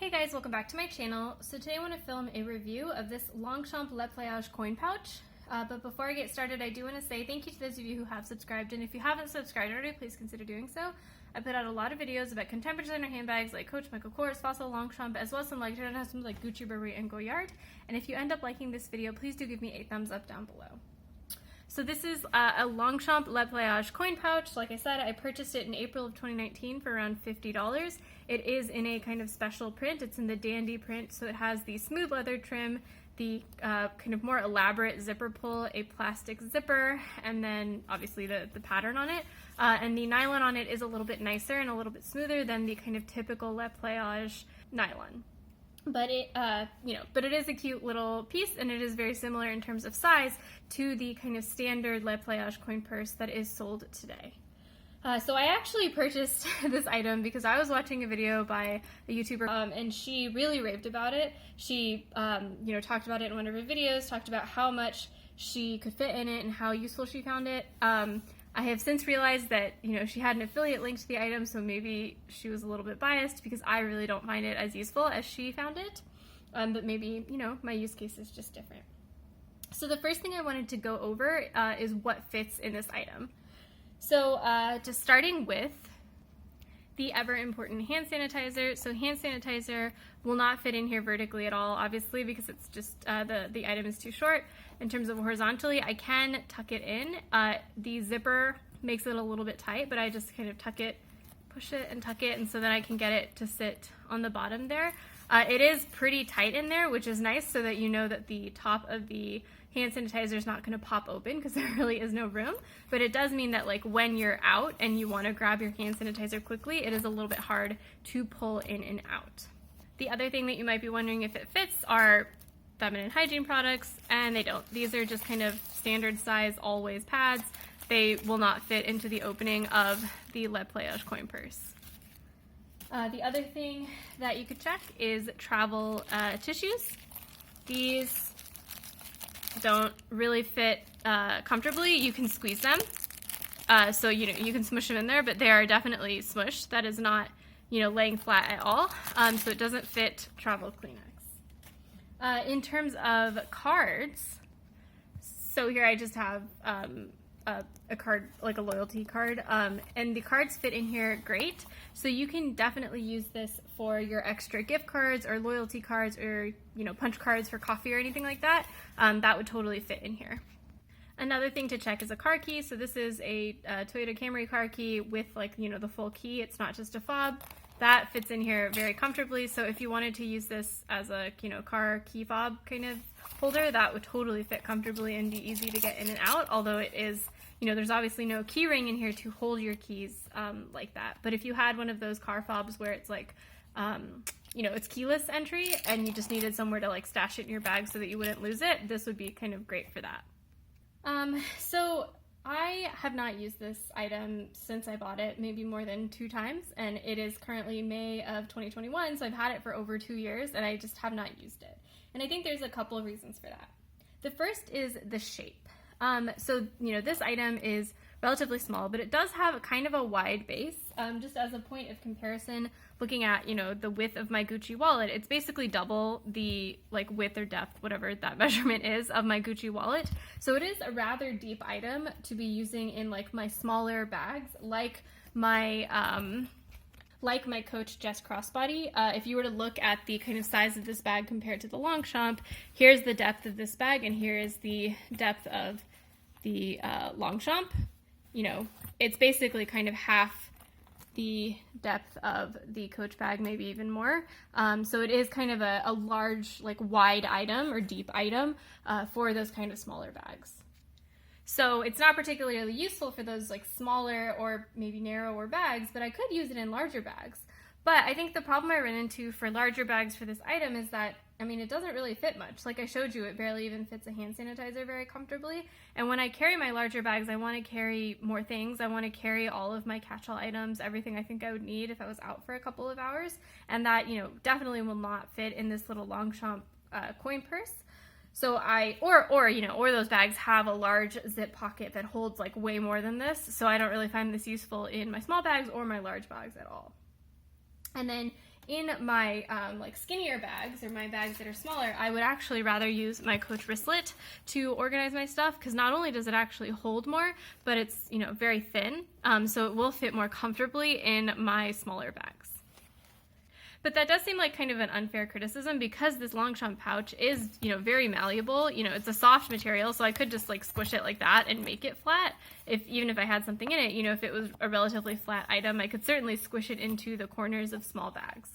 Hey guys, welcome back to my channel. So today I want to film a review of this Longchamp coin pouch. But before I get started, I do want to say thank you to those of you who have subscribed, and if you haven't subscribed already, please consider doing so. I put out a lot of videos about contemporary designer handbags like Coach, Michael Kors, Fossil, Longchamp, as well as some luxury items like Gucci, Burberry, and Goyard. And if you end up liking this video, please do give me a thumbs up down below. So this is a Longchamp coin pouch. Like I said, I purchased it in April of 2019 for around $50. It is in a kind of special print. It's in the Dandy print, so it has the smooth leather trim, the kind of more elaborate zipper pull, a plastic zipper, and then obviously the pattern on it. And the nylon on it is a little bit nicer and a little bit smoother than the kind of typical Le Pliage nylon. But it is a cute little piece, and it is very similar in terms of size to the kind of standard Le Pliage coin purse that is sold today. So I actually purchased this item because I was watching a video by a YouTuber, and she really raved about it. She, talked about it in one of her videos, talked about how much she could fit in it and how useful she found it. I have since realized that, she had an affiliate link to the item, so maybe she was a little bit biased because I really don't find it as useful as she found it. But maybe, my use case is just different. So the first thing I wanted to go over is what fits in this item. So just starting with the ever important hand sanitizer. So hand sanitizer will not fit in here vertically at all, obviously, because it's just the item is too short. In terms of horizontally, I can tuck it in. The zipper makes it a little bit tight, but I just kind of tuck it, push it and tuck it, and so then I can get it to sit on the bottom there. It is pretty tight in there, which is nice, so that you know that the top of the hand sanitizer is not going to pop open because there really is no room. But it does mean that like when you're out and you want to grab your hand sanitizer quickly, it is a little bit hard to pull in and out. The other thing that you might be wondering if it fits are feminine hygiene products, and they don't. These are just kind of standard size always pads. They will not fit into the opening of the Le Pliage coin purse. The other thing that you could check is travel tissues. These don't really fit comfortably. You can squeeze them, so you can smush them in there, but they are definitely smushed. That is not laying flat at all, so it doesn't fit travel Kleenex. In terms of cards, so here I just have a card, like a loyalty card, and the cards fit in here great. So you can definitely use this for your extra gift cards or loyalty cards or punch cards for coffee or anything like that. That would totally fit in here. Another thing to check is a car key. So this is a Toyota Camry car key with the full key. It's not just a fob. That fits in here very comfortably. So if you wanted to use this as a car key fob kind of holder, that would totally fit comfortably and be easy to get in and out. Although it is, there's obviously no key ring in here to hold your keys like that. But if you had one of those car fobs where it's like, it's keyless entry and you just needed somewhere to stash it in your bag so that you wouldn't lose it, this would be kind of great for that. So I have not used this item since I bought it, maybe more than 2 times, and it is currently May of 2021, so I've had it for over 2 years and I just have not used it. And I think there's a couple of reasons for that. The first is the shape. So this item is relatively small, but it does have kind of a wide base. Just as a point of comparison, looking at, the width of my Gucci wallet, it's basically double the width or depth, whatever that measurement is, of my Gucci wallet. So it is a rather deep item to be using in my smaller bags, like my Coach Jess crossbody. If you were to look at the kind of size of this bag compared to the Longchamp, here's the depth of this bag and here is the depth of the Longchamp. It's basically kind of half the depth of the Coach bag, maybe even more. So it is kind of a large, wide item or deep item for those kind of smaller bags. So it's not particularly useful for those smaller or maybe narrower bags, but I could use it in larger bags. But I think the problem I run into for larger bags for this item is that, it doesn't really fit much. Like I showed you, it barely even fits a hand sanitizer very comfortably. And when I carry my larger bags, I want to carry more things. I want to carry all of my catch-all items, everything I think I would need if I was out for a couple of hours. And that, definitely will not fit in this little Longchamp coin purse. So or those bags have a large zip pocket that holds way more than this. So I don't really find this useful in my small bags or my large bags at all. And then in my like skinnier bags or my bags that are smaller, I would actually rather use my Coach wristlet to organize my stuff, because not only does it actually hold more, but it's, you know, very thin, so it will fit more comfortably in my smaller bags. But that does seem like kind of an unfair criticism, because this Longchamp pouch is, you know, very malleable. You know, it's a soft material, so I could just like squish it like that and make it flat. Even if I had something in it, you know, if it was a relatively flat item, I could certainly squish it into the corners of small bags.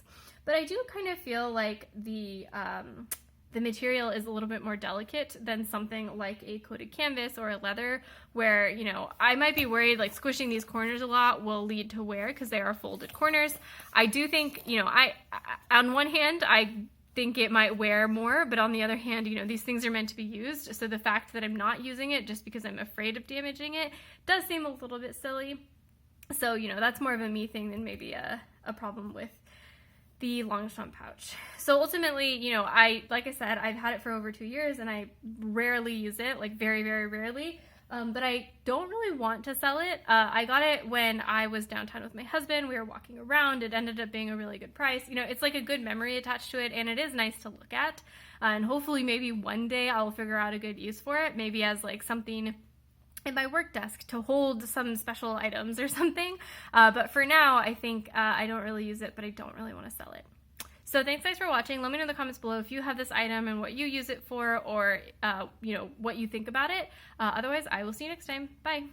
But I do kind of feel like the material is a little bit more delicate than something like a coated canvas or a leather, where, you know, I might be worried like squishing these corners a lot will lead to wear, because they are folded corners. I do think, you know, I on one hand, I think it might wear more, but on the other hand, you know, these things are meant to be used, so the fact that I'm not using it just because I'm afraid of damaging it does seem a little bit silly. So, you know, that's more of a me thing than maybe a problem with the Longchamp pouch. So ultimately, you know, like I said, I've had it for over 2 years and I rarely use it, like very, very rarely. But I don't really want to sell it. I got it when I was downtown with my husband. We were walking around. It ended up being a really good price. You know, it's like a good memory attached to it, and it is nice to look at. And hopefully maybe one day I'll figure out a good use for it, maybe as like something in my work desk to hold some special items or something. But for now, I think I don't really use it, but I don't really want to sell it. So thanks guys for watching. Let me know in the comments below if you have this item and what you use it for, or you know, what you think about it. Otherwise, I will see you next time. Bye.